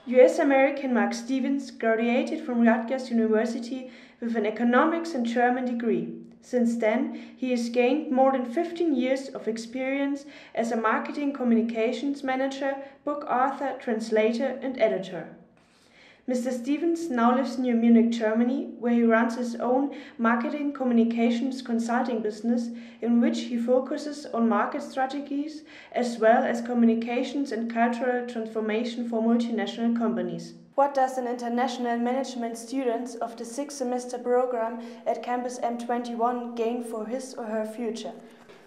US American Mark Stevens graduated from Rutgers University with an economics and German degree. Since then, he has gained more than 15 years of experience as a marketing communications manager, book author, translator, and editor. Mr. Stevens now lives near Munich, Germany, where he runs his own marketing communications consulting business, in which he focuses on market strategies as well as communications and cultural transformation for multinational companies. What does an international management student of the 6th semester program at Campus M21 gain for his or her future?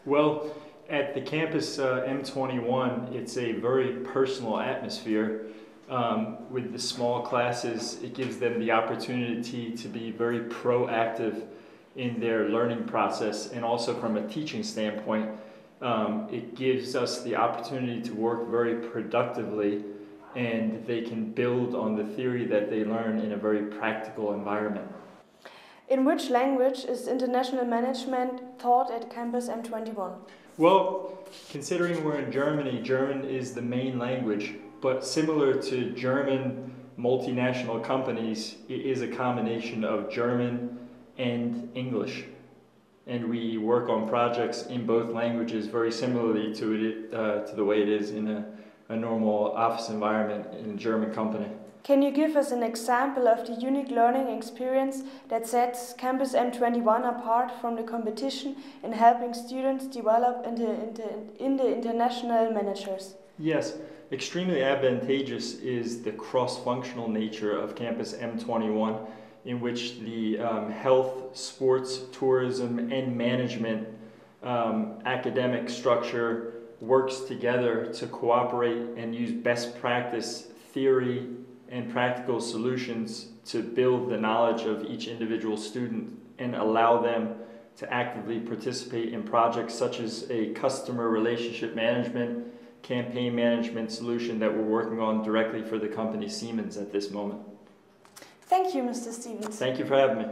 Well, at the Campus M21, it's a very personal atmosphere. With the small classes, it gives them the opportunity to be very proactive in their learning process, and also from a teaching standpoint, it gives us the opportunity to work very productively, and they can build on the theory that they learn in a very practical environment. In which language is international management taught at Campus M21? Well, considering we're in Germany, German is the main language. But similar to German multinational companies, it is a combination of German and English. And we work on projects in both languages very similarly to the way it is in a normal office environment in a German company. Can you give us an example of the unique learning experience that sets Campus M21 apart from the competition in helping students develop into international managers? Yes. Extremely advantageous is the cross-functional nature of Campus M21, in which the health, sports, tourism, and management academic structure works together to cooperate and use best practice theory and practical solutions to build the knowledge of each individual student and allow them to actively participate in projects such as a customer relationship management, campaign management solution that we're working on directly for the company Siemens at this moment. Thank you, Mr. Stevens. Thank you for having me.